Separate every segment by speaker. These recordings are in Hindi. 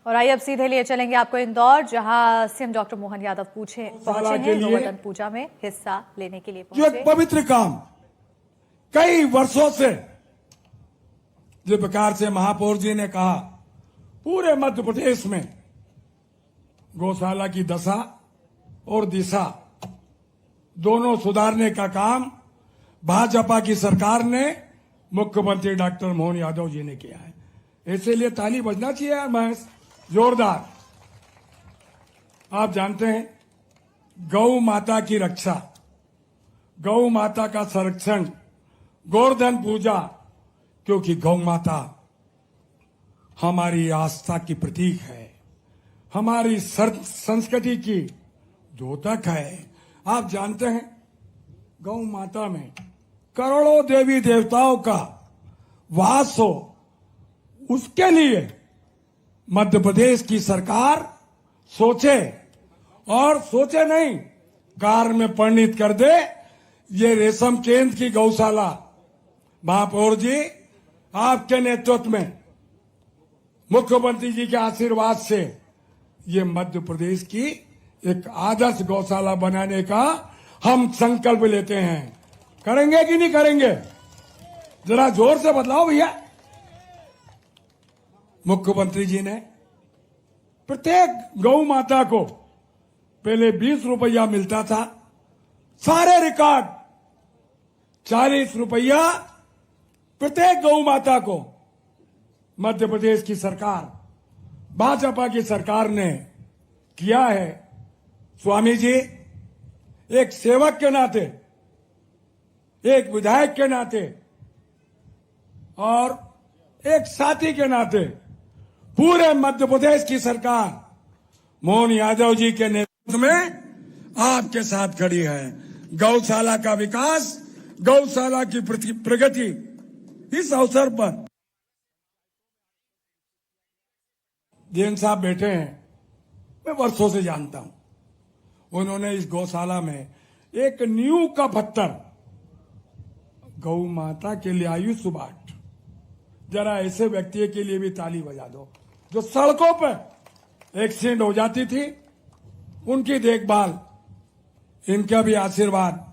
Speaker 1: और आइए अब सीधे लिए चलेंगे आपको इंदौर, जहां सीएम डॉक्टर मोहन यादव पहुंचे हैं गोवर्धन पूजा में हिस्सा लेने के लिए
Speaker 2: जो एक पवित्र काम कई वर्षों से जिस प्रकार से महापौर जी ने कहा, पूरे मध्य प्रदेश में गौशाला की दशा और दिशा दोनों सुधारने का काम भाजपा की सरकार ने, मुख्यमंत्री डॉक्टर मोहन यादव जी ने किया है। इसीलिए ताली बजना चाहिए यार महेश, जोरदार। आप जानते हैं गौ माता की रक्षा, गौ माता का संरक्षण, गोवर्धन पूजा, क्योंकि गौ माता हमारी आस्था की प्रतीक है, हमारी संस्कृति की द्योतक है। आप जानते हैं गौ माता में करोड़ों देवी देवताओं का वास हो, उसके लिए मध्य प्रदेश की सरकार सोचे, और सोचे नहीं कार्य में परिणित कर दे। ये रेशम केंद्र की गौशाला महापौर जी आपके नेतृत्व में, मुख्यमंत्री जी के आशीर्वाद से ये मध्य प्रदेश की एक आदर्श गौशाला बनाने का हम संकल्प लेते हैं। करेंगे कि नहीं करेंगे? जरा जोर से बतलाओ भैया। मुख्यमंत्री जी ने प्रत्येक गौ माता को पहले 20 रुपया मिलता था, सारे रिकॉर्ड 40 रुपया प्रत्येक गौ माता को मध्य प्रदेश की सरकार, भाजपा की सरकार ने किया है। स्वामी जी, एक सेवक के नाते, एक विधायक के नाते और एक साथी के नाते पूरे मध्य प्रदेश की सरकार मोहन यादव जी के नेतृत्व में आपके साथ खड़ी है। गौशाला का विकास, गौशाला की प्रगति, इस अवसर पर जैन साहब बैठे हैं, मैं वर्षों से जानता हूं। उन्होंने इस गौशाला में एक नींव का पत्थर गौ माता के लिए आयुष बाट। जरा ऐसे व्यक्ति के लिए भी ताली बजा दो जो सड़कों पर एक्सीडेंट हो जाती थी, उनकी देखभाल, इनका भी आशीर्वाद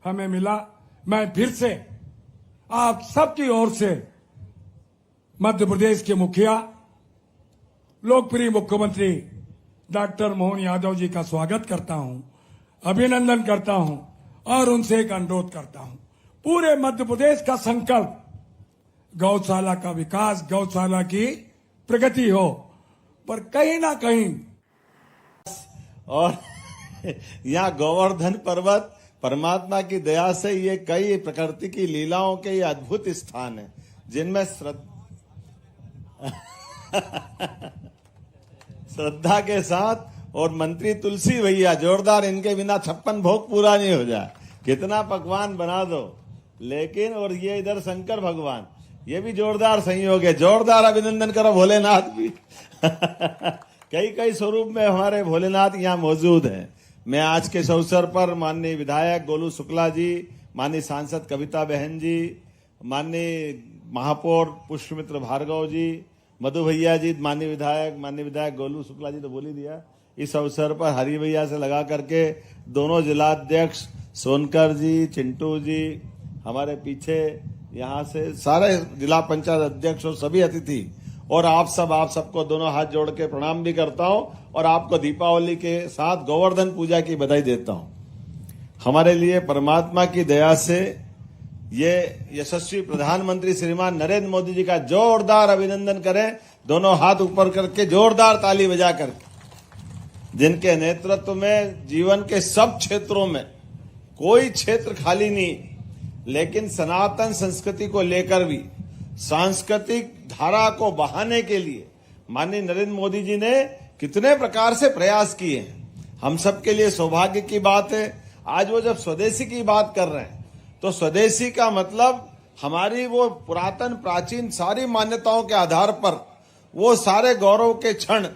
Speaker 2: हमें मिला। मैं फिर से आप सबकी ओर से मध्य प्रदेश के मुखिया, लोकप्रिय मुख्यमंत्री डॉक्टर मोहन यादव जी का स्वागत करता हूं, अभिनंदन करता हूं और उनसे एक अनुरोध करता हूं, पूरे मध्य प्रदेश का संकल्प गौशाला का विकास, गौशाला की प्रगति हो, पर कहीं ना कहीं
Speaker 3: और यहाँ गोवर्धन पर्वत परमात्मा की दया से ये कई प्रकृति की लीलाओं के ये अद्भुत स्थान है, जिनमें श्रद्धा के साथ, और मंत्री तुलसी भैया जोरदार, इनके बिना 56 भोग पूरा नहीं हो जाए, कितना पकवान बना दो। लेकिन और ये इधर शंकर भगवान, ये भी जोरदार संयोग है, जोरदार अभिनंदन करो भोलेनाथ भी। कई कई स्वरूप में हमारे भोलेनाथ यहाँ मौजूद हैं। मैं आज के इस अवसर पर माननीय विधायक गोलू शुक्ला जी, माननीय सांसद कविता बहन जी, माननीय महापौर पुष्पमित्र भार्गव जी, मधु भैया जी, माननीय विधायक गोलू शुक्ला जी तो बोल ही दिया। इस अवसर पर हरि भैया से लगा करके दोनों जिलाध्यक्ष सोनकर जी, चिंटू जी, हमारे पीछे यहाँ से सारे जिला पंचायत अध्यक्ष और सभी अतिथि, और आप सबको दोनों हाथ जोड़ के प्रणाम भी करता हूँ, और आपको दीपावली के साथ गोवर्धन पूजा की बधाई देता हूँ। हमारे लिए परमात्मा की दया से ये यशस्वी प्रधानमंत्री श्रीमान नरेंद्र मोदी जी का जोरदार अभिनंदन करें, दोनों हाथ ऊपर करके जोरदार ताली बजा करके, जिनके नेतृत्व में जीवन के सब क्षेत्रों में कोई क्षेत्र खाली नहीं, लेकिन सनातन संस्कृति को लेकर भी सांस्कृतिक धारा को बहाने के लिए माननीय नरेंद्र मोदी जी ने कितने प्रकार से प्रयास किए हैं। हम सबके लिए सौभाग्य की बात है, आज वो जब स्वदेशी की बात कर रहे हैं, तो स्वदेशी का मतलब हमारी वो पुरातन प्राचीन सारी मान्यताओं के आधार पर वो सारे गौरव के क्षण,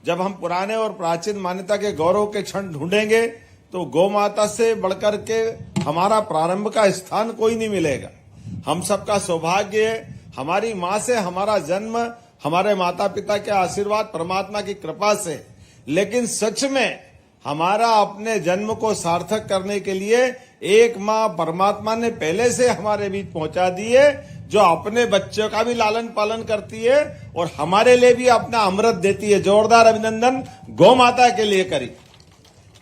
Speaker 3: जब हम पुराने और प्राचीन मान्यता के गौरव के क्षण ढूंढेंगे, तो गौ माता से बढ़कर के हमारा प्रारंभ का स्थान कोई नहीं मिलेगा। हम सबका सौभाग्य है, हमारी माँ से हमारा जन्म, हमारे माता पिता के आशीर्वाद, परमात्मा की कृपा से। लेकिन सच में हमारा अपने जन्म को सार्थक करने के लिए एक माँ परमात्मा ने पहले से हमारे बीच पहुंचा दी है, जो अपने बच्चों का भी लालन पालन करती है और हमारे लिए भी अपना अमृत देती है। जोरदार अभिनंदन गौ माता के लिए करी,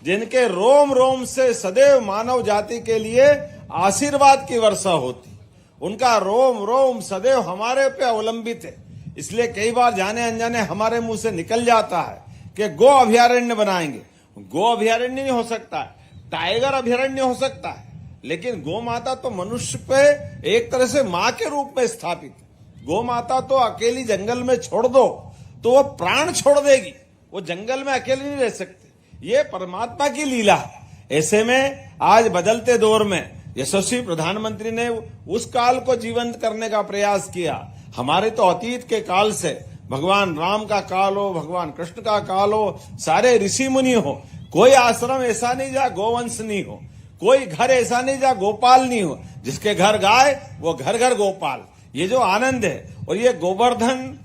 Speaker 3: जिनके रोम रोम से सदैव मानव जाति के लिए आशीर्वाद की वर्षा होती। उनका रोम रोम सदैव हमारे पे अवलंबित है। इसलिए कई बार जाने अनजाने हमारे मुंह से निकल जाता है कि गो अभयारण्य बनाएंगे। गो अभयारण्य नहीं हो सकता है, टाइगर अभयारण्य हो सकता है, लेकिन गौ माता तो मनुष्य पे एक तरह से मां के रूप में स्थापित है। गौ माता तो अकेली जंगल में छोड़ दो तो वो प्राण छोड़ देगी, वो जंगल में अकेली नहीं रह सकती। ये परमात्मा की लीला है। ऐसे में आज बदलते दौर में यशस्वी प्रधानमंत्री ने उस काल को जीवंत करने का प्रयास किया। हमारे तो अतीत के काल से भगवान राम का काल हो, भगवान कृष्ण का काल हो, सारे ऋषि मुनि हो, कोई आश्रम ऐसा नहीं जहाँ गोवंश नहीं हो, कोई घर ऐसा नहीं जहाँ गोपाल नहीं हो। जिसके घर गाय वो घर घर गोपाल। ये जो आनंद है और ये गोवर्धन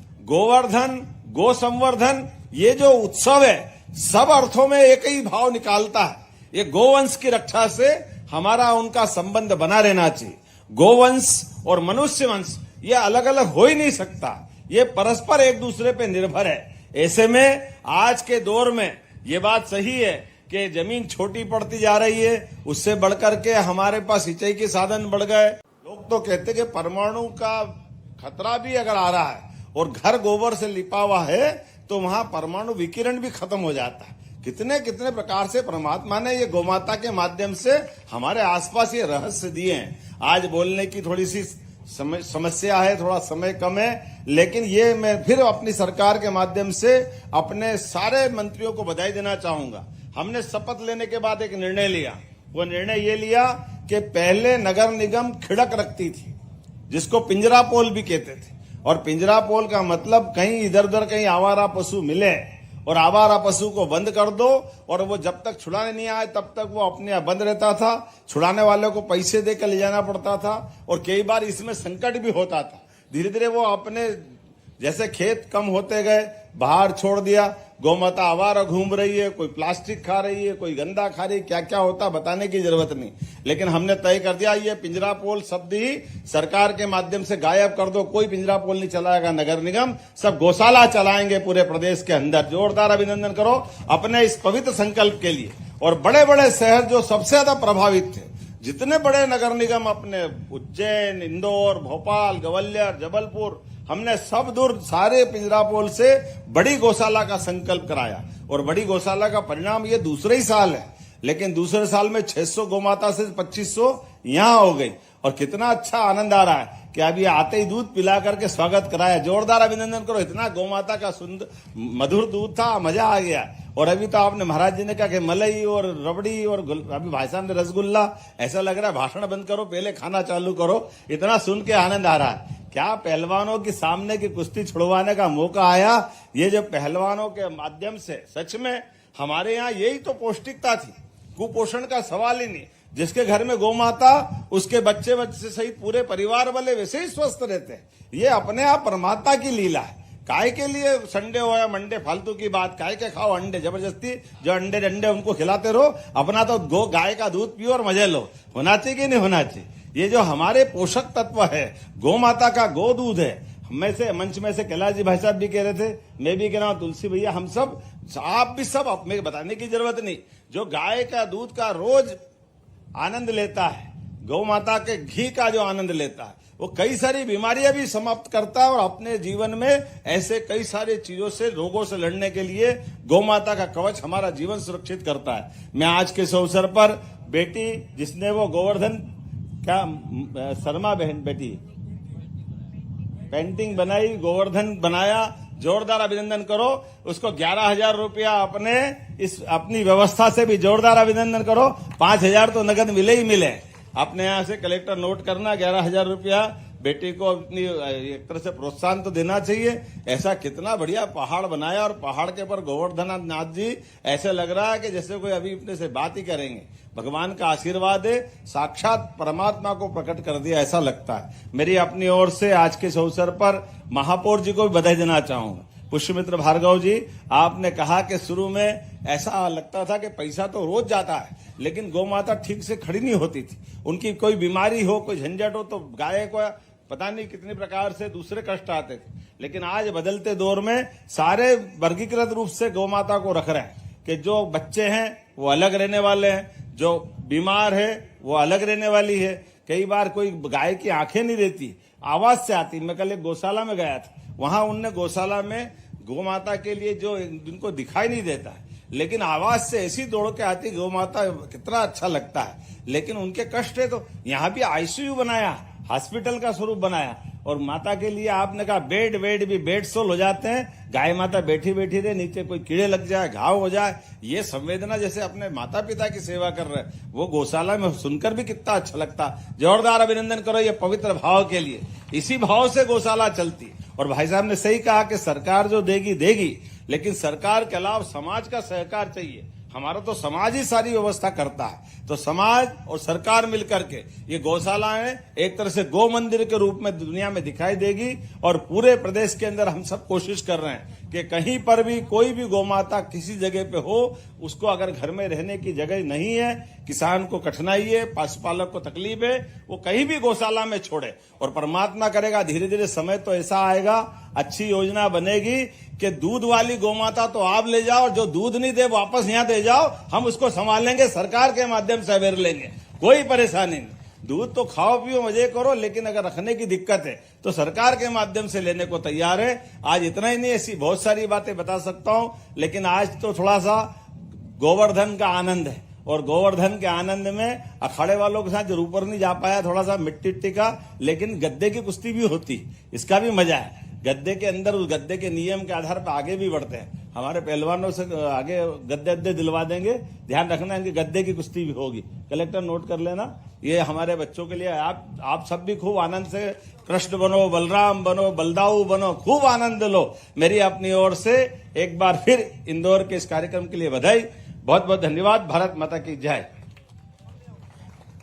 Speaker 3: गो संवर्धन, ये जो उत्सव है सब अर्थों में एक ही भाव निकालता है। ये गोवंश की रक्षा से हमारा उनका संबंध बना रहना चाहिए। गोवंश और मनुष्य वंश ये अलग अलग हो ही नहीं सकता, ये परस्पर एक दूसरे पे निर्भर है। ऐसे में आज के दौर में ये बात सही है कि जमीन छोटी पड़ती जा रही है, उससे बढ़कर के हमारे पास सिंचाई के साधन बढ़ गए। लोग तो कहते कि परमाणु का खतरा भी अगर आ रहा है और घर गोबर से लिपा हुआ है तो वहां परमाणु विकिरण भी खत्म हो जाता है। कितने कितने प्रकार से परमात्मा ने ये गोमाता के माध्यम से हमारे आसपास ये रहस्य दिए हैं। आज बोलने की थोड़ी सी समस्या है, थोड़ा समय कम है, लेकिन ये मैं फिर अपनी सरकार के माध्यम से अपने सारे मंत्रियों को बधाई देना चाहूंगा। हमने शपथ लेने के बाद एक निर्णय लिया। वो निर्णय ये लिया कि पहले नगर निगम खिड़क रखती थी, जिसको पिंजरा पोल भी कहते थे। और पिंजरा पोल का मतलब कहीं इधर उधर कहीं आवारा पशु मिले और आवारा पशु को बंद कर दो, और वो जब तक छुड़ाने नहीं आए तब तक वो अपने आप बंद रहता था। छुड़ाने वाले को पैसे देकर ले जाना पड़ता था और कई बार इसमें संकट भी होता था। धीरे धीरे वो अपने जैसे खेत कम होते गए, बाहर छोड़ दिया। गौमाता आवारा घूम रही है, कोई प्लास्टिक खा रही है, कोई गंदा खा रही है, क्या क्या होता बताने की जरूरत नहीं। लेकिन हमने तय कर दिया ये पिंजरा पोल शब्द ही सरकार के माध्यम से गायब कर दो। कोई पिंजरा पोल नहीं चलाएगा नगर निगम, सब गौशाला चलाएंगे पूरे प्रदेश के अंदर। जोरदार अभिनंदन करो अपने इस पवित्र संकल्प के लिए। और बड़े बड़े शहर जो सबसे ज्यादा प्रभावित थे, जितने बड़े नगर निगम अपने उज्जैन, इंदौर, भोपाल, ग्वालियर, जबलपुर, हमने सब दूर सारे पिंजरा पोल से बड़ी गौशाला का संकल्प कराया। और बड़ी गौशाला का परिणाम ये दूसरे ही साल है, लेकिन दूसरे साल में 600 गौमाता से 2500 यहां हो गई। और कितना अच्छा आनंद आ रहा है कि अभी आते ही दूध पिला करके स्वागत कराया। जोरदार अभिनंदन करो। इतना गौमाता का सुंदर मधुर दूध था, मजा आ गया। और अभी तो आपने महाराज जी ने कहा कि मलाई और रबड़ी और अभी भाई साहब ने रसगुल्ला, ऐसा लग रहा है भाषण बंद करो पहले खाना चालू करो। इतना सुन के आनंद आ रहा है। क्या पहलवानों के सामने की कुश्ती छुड़वाने का मौका आया। ये जो पहलवानों के माध्यम से सच में हमारे यहाँ यही तो पौष्टिकता थी, कुपोषण का सवाल ही नहीं। जिसके घर में गौ माता, उसके बच्चे बच्चे सहित पूरे परिवार वाले वैसे ही स्वस्थ रहते हैं। ये अपने आप परमात्मा की लीला है। काय के लिए संडे हो या मंडे फालतू की बात, काय के खाओ अंडे जबरदस्ती, जो अंडे उनको खिलाते रहो। अपना तो गाय का दूध पियो और मजे लो। होना चाहिए कि नहीं होना चाहिए। ये जो हमारे पोषक तत्व है, गौ माता का गो दूध है। में से मंच में से कैलाश जी भाई साहब भी कह रहे थे, मैं भी कह रहा हूं, तुलसी भैया, हम सब, आप भी सब, अपने बताने की जरूरत नहीं। जो गाय का दूध का रोज आनंद लेता है, गौ माता के घी का जो आनंद लेता है, वो कई सारी बीमारियां भी समाप्त करता है। और अपने जीवन में ऐसे कई सारी चीजों से, रोगों से लड़ने के लिए गौ माता का कवच हमारा जीवन सुरक्षित करता है। मैं आज के इस अवसर पर बेटी जिसने वो गोवर्धन क्या शर्मा बहन बेटी पेंटिंग बनाई, गोवर्धन बनाया, जोरदार अभिनंदन करो। उसको 11,000 रुपया अपनी व्यवस्था से भी जोरदार अभिनंदन करो। 5,000 तो नगद मिले ही मिले। अपने यहां से कलेक्टर नोट करना, 11,000 रुपया बेटी को अपनी एक तरह से प्रोत्साहन तो देना चाहिए। ऐसा कितना बढ़िया पहाड़ बनाया और पहाड़ के ऊपर गोवर्धन नाथ जी, ऐसे लग रहा है कि जैसे कोई अभी अपने से बात ही करेंगे। भगवान का आशीर्वाद है, साक्षात परमात्मा को प्रकट कर दिया ऐसा लगता है। मेरी अपनी ओर से आज के इस अवसर पर महापौर जी को भी बधाई देना चाहूंगा। पुष्यमित्र भार्गव जी, आपने कहा कि शुरू में ऐसा लगता था कि पैसा तो रोज जाता है, लेकिन गौ माता ठीक से खड़ी नहीं होती थी। उनकी कोई बीमारी हो, कोई झंझट हो तो गाय को पता नहीं कितने प्रकार से दूसरे कष्ट आते थे। लेकिन आज बदलते दौर में सारे वर्गीकृत रूप से गौ माता को रख रहे हैं कि जो बच्चे हैं वो अलग रहने वाले हैं, जो बीमार है वो अलग रहने वाली है। कई बार कोई गाय की आंखें नहीं रहती, आवाज से आती। मैं कल एक गौशाला में गया था, वहां उनने गौशाला में गौ माता के लिए जो जिनको दिखाई नहीं देता है, लेकिन आवाज से ऐसी दौड़ के आती गौ माता, कितना अच्छा लगता है। लेकिन उनके कष्ट है तो यहाँ भी आईसीयू बनाया, हॉस्पिटल का स्वरूप बनाया। और माता के लिए आपने कहा बेड भी बेड सोल हो जाते हैं। गाय माता बैठी बैठी रहे, नीचे कोई कीड़े लग जाए, घाव हो जाए, ये संवेदना जैसे अपने माता पिता की सेवा कर रहे हैं, वो गौशाला में सुनकर भी कितना अच्छा लगता। जोरदार अभिनंदन करो ये पवित्र भाव के लिए। इसी भाव से गौशाला चलती। और भाई साहब ने सही कहा कि सरकार जो देगी देगी, लेकिन सरकार के अलावा समाज का सहकार चाहिए। हमारा तो समाज ही सारी व्यवस्था करता है, तो समाज और सरकार मिलकर के ये गौशालाएं एक तरह से गौ मंदिर के रूप में दुनिया में दिखाई देगी। और पूरे प्रदेश के अंदर हम सब कोशिश कर रहे हैं कि कहीं पर भी कोई भी गौ माता किसी जगह पे हो, उसको अगर घर में रहने की जगह नहीं है, किसान को कठिनाई है, पशुपालक को तकलीफ है, वो कहीं भी गौशाला में छोड़े। और परमात्मा करेगा धीरे धीरे समय तो ऐसा आएगा, अच्छी योजना बनेगी कि दूध वाली गौ माता तो आप ले जाओ, जो दूध नहीं दे वापस यहाँ दे जाओ, हम उसको संभालेंगे, सरकार के माध्यम से अवेयर लेंगे, कोई परेशानी नहीं। दूध तो खाओ पियो मजे करो, लेकिन अगर रखने की दिक्कत है तो सरकार के माध्यम से लेने को तैयार है। आज इतना ही नहीं, ऐसी बहुत सारी बातें बता सकता हूं, लेकिन आज तो थोड़ा सा गोवर्धन का आनंद है। और गोवर्धन के आनंद में अखाड़े वालों के साथ जो ऊपर नहीं जा पाया, थोड़ा सा मिट्टी का, लेकिन गद्दे की कुश्ती भी होती, इसका भी मजा है। गद्दे के अंदर उस गद्दे के नियम के आधार पर आगे भी बढ़ते हैं। हमारे पहलवानों से आगे गद्दे दिलवा देंगे, ध्यान रखना इनकी गद्दे की कुश्ती भी होगी। कलेक्टर नोट कर लेना, ये हमारे बच्चों के लिए। आप सब भी खूब आनंद से कृष्ण बनो, बलराम बनो, बलदाऊ बनो, खूब आनंद लो। मेरी अपनी ओर से एक बार फिर इंदौर के इस कार्यक्रम के लिए बधाई, बहुत बहुत धन्यवाद। भारत माता की जय।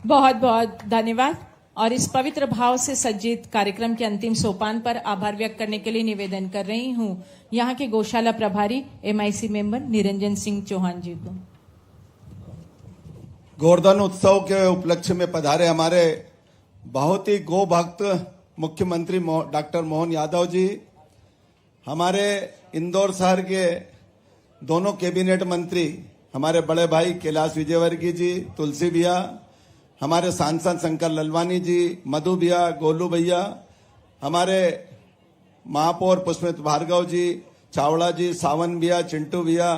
Speaker 4: बहुत बहुत धन्यवाद। और इस पवित्र भाव से सज्जित कार्यक्रम के अंतिम सोपान पर आभार व्यक्त करने के लिए निवेदन कर रही हूं यहां के गौशाला प्रभारी MIC मेंबर निरंजन सिंह चौहान जी को।
Speaker 5: गोवर्धन उत्सव के उपलक्ष्य में पधारे हमारे बहुत ही गो भक्त मुख्यमंत्री डॉक्टर मोहन यादव जी, हमारे इंदौर शहर के दोनों कैबिनेट मंत्री, हमारे बड़े भाई कैलाश विजयवर्गीय जी, तुलसी भैया, हमारे सांसद शंकर ललवानी जी, मधु भैया, गोलू भैया, हमारे महापौर पुष्पमित्र भार्गव जी, चावड़ा जी, सावन भैया, चिंटू भैया,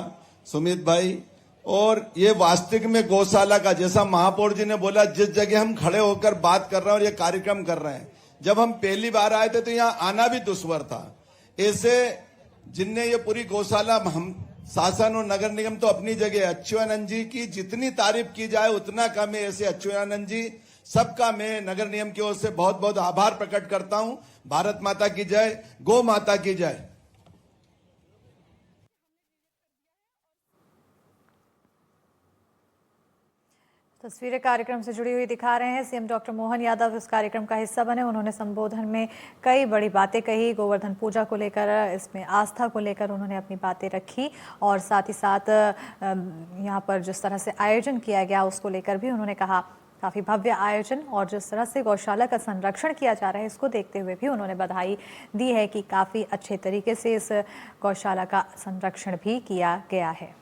Speaker 5: सुमित भाई। और ये वास्तविक में गौशाला का, जैसा महापौर जी ने बोला, जिस जगह हम खड़े होकर बात कर रहे हैं और ये कार्यक्रम कर रहे हैं, जब हम पहली बार आए थे तो यहाँ आना भी दुश्वार था। ऐसे जिनने ये पूरी गौशाला, हम शासन और नगर निगम तो अपनी जगह, अच्युतानंद जी की जितनी तारीफ की जाए उतना कम है। ऐसे अच्युतानंद जी सबका मैं नगर निगम की ओर से बहुत बहुत आभार प्रकट करता हूं। भारत माता की जय, गौ माता की जय।
Speaker 1: तस्वीरें कार्यक्रम से जुड़ी हुई दिखा रहे हैं। सीएम डॉक्टर मोहन यादव इस कार्यक्रम का हिस्सा बने। उन्होंने संबोधन में कई बड़ी बातें कही, गोवर्धन पूजा को लेकर, इसमें आस्था को लेकर उन्होंने अपनी बातें रखी। और साथ ही साथ यहाँ पर जिस तरह से आयोजन किया गया उसको लेकर भी उन्होंने कहा, काफ़ी भव्य आयोजन, और जिस तरह से गौशाला का संरक्षण किया जा रहा है इसको देखते हुए भी उन्होंने बधाई दी है कि काफ़ी अच्छे तरीके से इस गौशाला का संरक्षण भी किया गया है।